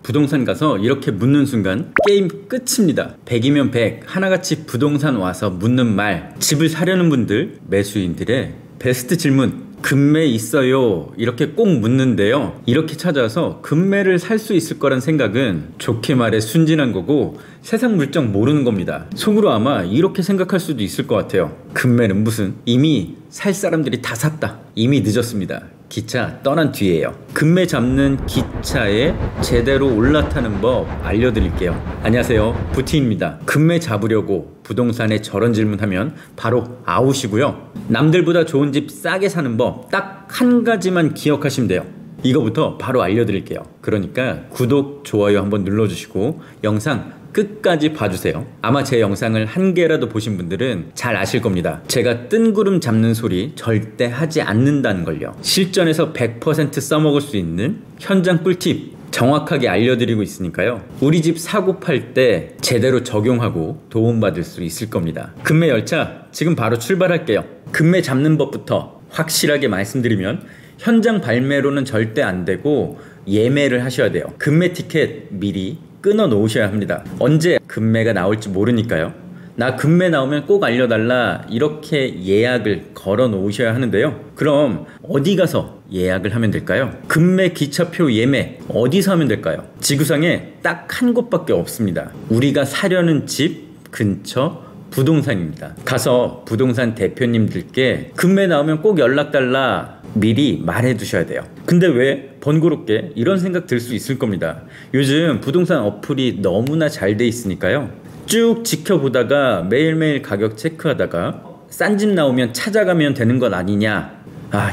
부동산 가서 이렇게 묻는 순간 게임 끝입니다. 100이면 100 하나같이 부동산 와서 묻는 말, 집을 사려는 분들, 매수인들의 베스트 질문, 금매 있어요? 이렇게 꼭 묻는데요. 이렇게 찾아서 금매를 살 수 있을 거란 생각은 좋게 말해 순진한 거고 세상 물정 모르는 겁니다. 속으로 아마 이렇게 생각할 수도 있을 것 같아요. 금매는 무슨, 이미 살 사람들이 다 샀다. 이미 늦었습니다. 기차 떠난 뒤에요. 금매 잡는 기차에 제대로 올라타는 법 알려드릴게요. 안녕하세요, 부티입니다. 금매 잡으려고 부동산에 저런 질문하면 바로 아웃이고요. 남들보다 좋은 집 싸게 사는 법 딱 한 가지만 기억하시면 돼요. 이거부터 바로 알려드릴게요. 그러니까 구독, 좋아요 한번 눌러주시고 영상 끝까지 봐주세요. 아마 제 영상을 한 개라도 보신 분들은 잘 아실 겁니다. 제가 뜬구름 잡는 소리 절대 하지 않는다는 걸요. 실전에서 100% 써먹을 수 있는 현장 꿀팁 정확하게 알려드리고 있으니까요. 우리 집 사고 팔 때 제대로 적용하고 도움받을 수 있을 겁니다. 금매 열차 지금 바로 출발할게요. 금매 잡는 법부터 확실하게 말씀드리면 현장 발매로는 절대 안 되고 예매를 하셔야 돼요. 금매 티켓 미리 끊어 놓으셔야 합니다. 언제 금매가 나올지 모르니까요. 나 금매 나오면 꼭 알려달라 이렇게 예약을 걸어 놓으셔야 하는데요. 그럼 어디 가서 예약을 하면 될까요? 금매 기차표 예매 어디서 하면 될까요? 지구상에 딱 한 곳밖에 없습니다. 우리가 사려는 집 근처 부동산입니다. 가서 부동산 대표님들께 금매 나오면 꼭 연락달라 미리 말해 두셔야 돼요. 근데 왜 번거롭게 이런 생각 들 수 있을 겁니다. 요즘 부동산 어플이 너무나 잘 돼 있으니까요. 쭉 지켜보다가 매일매일 가격 체크하다가 싼 집 나오면 찾아가면 되는 것 아니냐,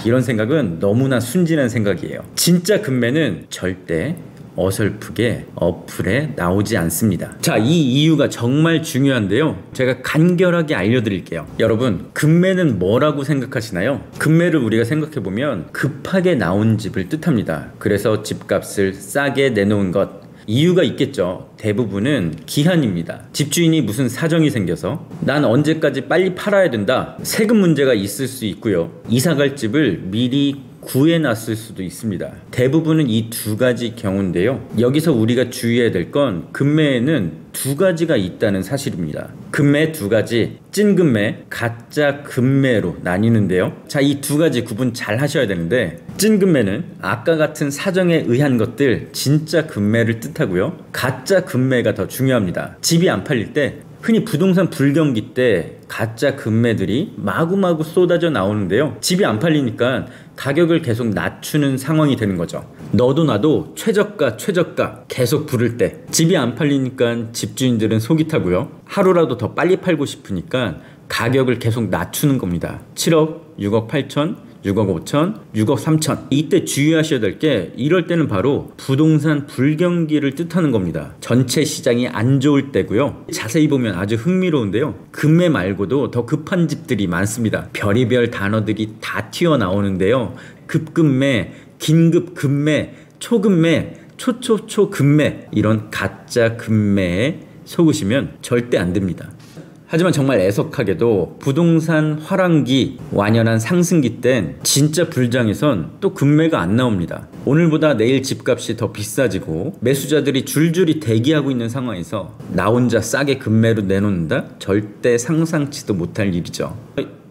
이런 생각은 너무나 순진한 생각이에요. 진짜 금매는 절대 어설프게 어플에 나오지 않습니다. 자, 이 이유가 정말 중요한데요. 제가 간결하게 알려드릴게요. 여러분, 금매는 뭐라고 생각하시나요? 금매를 우리가 생각해보면 급하게 나온 집을 뜻합니다. 그래서 집값을 싸게 내놓은 것, 이유가 있겠죠. 대부분은 기한입니다. 집주인이 무슨 사정이 생겨서 난 언제까지 빨리 팔아야 된다, 세금 문제가 있을 수 있고요. 이사갈 집을 미리 구해놨을 수도 있습니다. 대부분은 이 두 가지 경우인데요. 여기서 우리가 주의해야 될 건 금매에는 두 가지가 있다는 사실입니다. 금매 두 가지, 찐금매, 가짜 금매로 나뉘는데요. 자, 이 두 가지 구분 잘 하셔야 되는데, 찐금매는 아까 같은 사정에 의한 것들, 진짜 금매를 뜻하고요. 가짜 금매가 더 중요합니다. 집이 안 팔릴 때, 흔히 부동산 불경기 때 가짜 금매들이 마구마구 쏟아져 나오는데요. 집이 안 팔리니까 가격을 계속 낮추는 상황이 되는 거죠. 너도 나도 최저가 계속 부를 때 집이 안 팔리니까 집주인들은 속이 타고요. 하루라도 더 빨리 팔고 싶으니까 가격을 계속 낮추는 겁니다. 7억, 6억 8천, 6억 5천, 6억 3천. 이때 주의하셔야 될 게, 이럴 때는 바로 부동산 불경기를 뜻하는 겁니다. 전체 시장이 안 좋을 때고요. 자세히 보면 아주 흥미로운데요. 금매 말고도 더 급한 집들이 많습니다. 별의별 단어들이 다 튀어나오는데요. 급금매, 긴급 금매, 초금매, 초초초금매, 이런 가짜 금매에 속으시면 절대 안 됩니다. 하지만 정말 애석하게도 부동산 화랑기, 완연한 상승기 땐 진짜 불장에선 또 금매가 안 나옵니다. 오늘보다 내일 집값이 더 비싸지고 매수자들이 줄줄이 대기하고 있는 상황에서 나 혼자 싸게 금매로 내놓는다? 절대 상상치도 못할 일이죠.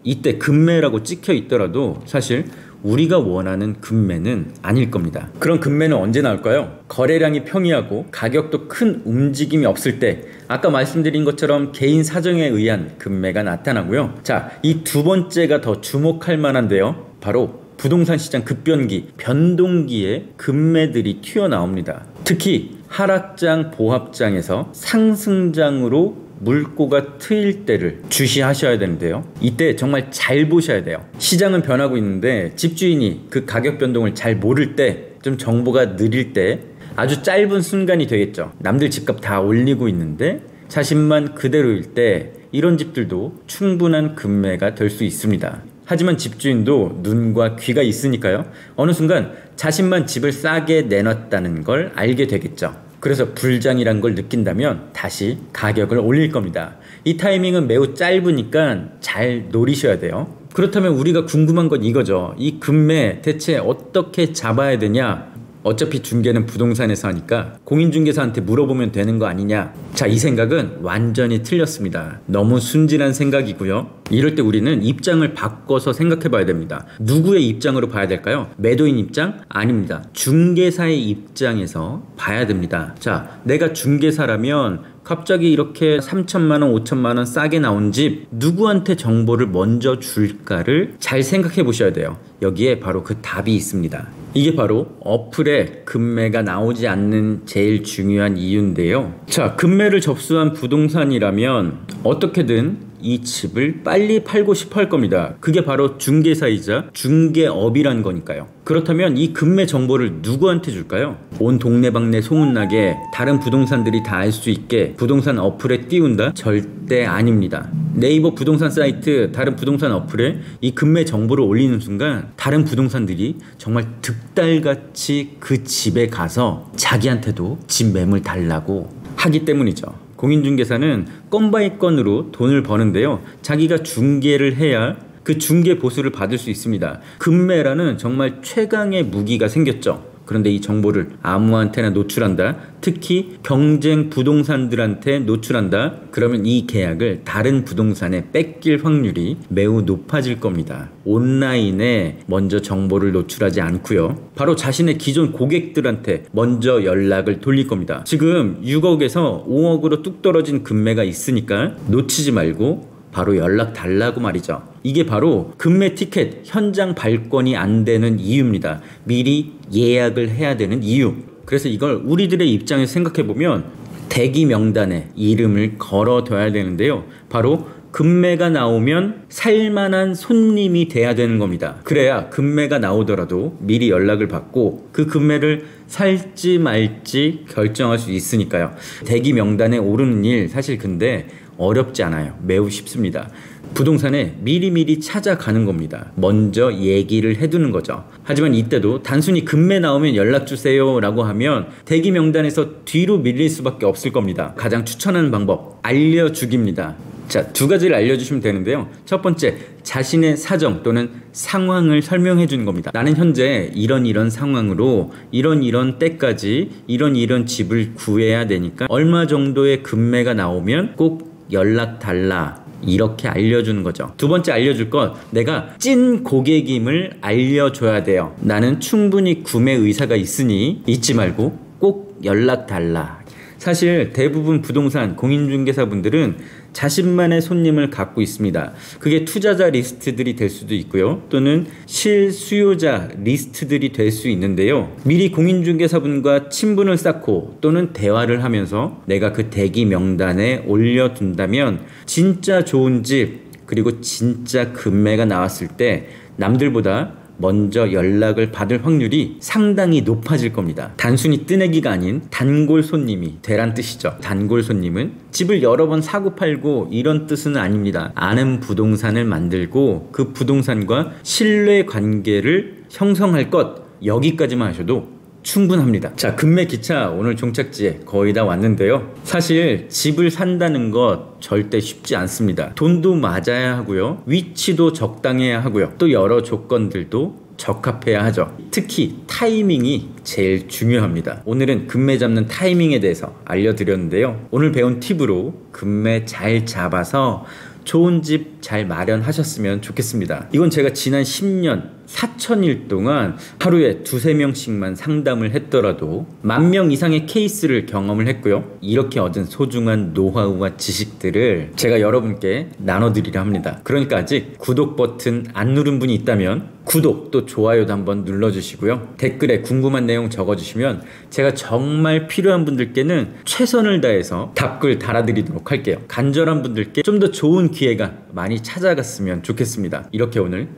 이때 금매라고 찍혀 있더라도 사실 우리가 원하는 금매는 아닐 겁니다. 그런 금매는 언제 나올까요? 거래량이 평이하고 가격도 큰 움직임이 없을 때, 아까 말씀드린 것처럼 개인 사정에 의한 금매가 나타나고요. 자, 이 두 번째가 더 주목할 만한데요. 바로 부동산 시장 급변기, 변동기에 금매들이 튀어나옵니다. 특히 하락장, 보합장에서 상승장으로 물꼬가 트일 때를 주시하셔야 되는데요. 이때 정말 잘 보셔야 돼요. 시장은 변하고 있는데 집주인이 그 가격 변동을 잘 모를 때, 좀 정보가 느릴 때 아주 짧은 순간이 되겠죠. 남들 집값 다 올리고 있는데 자신만 그대로일 때 이런 집들도 충분한 금매가 될 수 있습니다. 하지만 집주인도 눈과 귀가 있으니까요. 어느 순간 자신만 집을 싸게 내놨다는 걸 알게 되겠죠. 그래서 불장이란 걸 느낀다면 다시 가격을 올릴 겁니다. 이 타이밍은 매우 짧으니까 잘 노리셔야 돼요. 그렇다면 우리가 궁금한 건 이거죠. 이 금매 대체 어떻게 잡아야 되냐? 어차피 중개는 부동산에서 하니까 공인중개사한테 물어보면 되는 거 아니냐. 자, 이 생각은 완전히 틀렸습니다. 너무 순진한 생각이고요. 이럴 때 우리는 입장을 바꿔서 생각해 봐야 됩니다. 누구의 입장으로 봐야 될까요? 매도인 입장? 아닙니다. 중개사의 입장에서 봐야 됩니다. 자, 내가 중개사라면 갑자기 이렇게 3천만 원, 5천만 원 싸게 나온 집 누구한테 정보를 먼저 줄까를 잘 생각해 보셔야 돼요. 여기에 바로 그 답이 있습니다. 이게 바로 어플에 급매가 나오지 않는 제일 중요한 이유인데요. 자, 급매를 접수한 부동산이라면 어떻게든 이 집을 빨리 팔고 싶어 할 겁니다. 그게 바로 중개사이자 중개업이란 거니까요. 그렇다면 이 급매 정보를 누구한테 줄까요? 온 동네방네 소문나게 다른 부동산들이 다 알 수 있게 부동산 어플에 띄운다? 절대 아닙니다. 네이버 부동산 사이트, 다른 부동산 어플에 이 급매 정보를 올리는 순간 다른 부동산들이 정말 득달같이 그 집에 가서 자기한테도 집 매물 달라고 하기 때문이죠. 공인중개사는 건 바이 건으로 돈을 버는데요. 자기가 중개를 해야 그 중개 보수를 받을 수 있습니다. 급매라는 정말 최강의 무기가 생겼죠. 그런데 이 정보를 아무한테나 노출한다. 특히 경쟁 부동산들한테 노출한다. 그러면 이 계약을 다른 부동산에 뺏길 확률이 매우 높아질 겁니다. 온라인에 먼저 정보를 노출하지 않고요. 바로 자신의 기존 고객들한테 먼저 연락을 돌릴 겁니다. 지금 6억에서 5억으로 뚝 떨어진 급매가 있으니까 놓치지 말고 바로 연락 달라고 말이죠. 이게 바로 급매 티켓 현장 발권이 안 되는 이유입니다. 미리 예약을 해야 되는 이유. 그래서 이걸 우리들의 입장에서 생각해 보면 대기 명단에 이름을 걸어둬야 되는데요. 바로 급매가 나오면 살만한 손님이 돼야 되는 겁니다. 그래야 급매가 나오더라도 미리 연락을 받고 그 급매를 살지 말지 결정할 수 있으니까요. 대기 명단에 오르는 일 사실 근데 어렵지 않아요. 매우 쉽습니다. 부동산에 미리미리 찾아가는 겁니다. 먼저 얘기를 해두는 거죠. 하지만 이때도 단순히 급매 나오면 연락주세요 라고 하면 대기 명단에서 뒤로 밀릴 수밖에 없을 겁니다. 가장 추천하는 방법 알려주기입니다. 자, 두 가지를 알려주시면 되는데요. 첫 번째, 자신의 사정 또는 상황을 설명해 주는 겁니다. 나는 현재 이런 상황으로 이런 때까지 이런 집을 구해야 되니까 얼마 정도의 급매가 나오면 꼭 연락 달라. 이렇게 알려주는 거죠. 두 번째 알려줄 건 내가 찐 고객임을 알려줘야 돼요. 나는 충분히 구매 의사가 있으니 잊지 말고 꼭 연락 달라. 사실 대부분 부동산 공인중개사분들은 자신만의 손님을 갖고 있습니다. 그게 투자자 리스트들이 될 수도 있고요. 또는 실수요자 리스트들이 될 수 있는데요. 미리 공인중개사분과 친분을 쌓고 또는 대화를 하면서 내가 그 대기 명단에 올려둔다면 진짜 좋은 집 그리고 진짜 급매가 나왔을 때 남들보다 먼저 연락을 받을 확률이 상당히 높아질 겁니다. 단순히 뜨내기가 아닌 단골 손님이 되란 뜻이죠. 단골 손님은 집을 여러 번 사고 팔고 이런 뜻은 아닙니다. 아는 부동산을 만들고 그 부동산과 신뢰 관계를 형성할 것, 여기까지만 하셔도 충분합니다. 자, 급매 기차 오늘 종착지에 거의 다 왔는데요. 사실 집을 산다는 것 절대 쉽지 않습니다. 돈도 맞아야 하고요. 위치도 적당해야 하고요. 또 여러 조건들도 적합해야 하죠. 특히 타이밍이 제일 중요합니다. 오늘은 급매 잡는 타이밍에 대해서 알려드렸는데요. 오늘 배운 팁으로 급매 잘 잡아서 좋은 집 잘 마련하셨으면 좋겠습니다. 이건 제가 지난 10년 4,000일 동안 하루에 2~3명씩만 상담을 했더라도 10,000명 이상의 케이스를 경험을 했고요. 이렇게 얻은 소중한 노하우와 지식들을 제가 여러분께 나눠드리려 합니다. 그러니까 아직 구독 버튼 안 누른 분이 있다면 구독 또 좋아요도 한번 눌러주시고요. 댓글에 궁금한 내용 적어주시면 제가 정말 필요한 분들께는 최선을 다해서 답글 달아드리도록 할게요. 간절한 분들께 좀 더 좋은 기회가 많이 찾아갔으면 좋겠습니다. 이렇게 오늘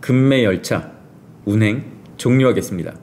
급매 열차 운행 종료하겠습니다.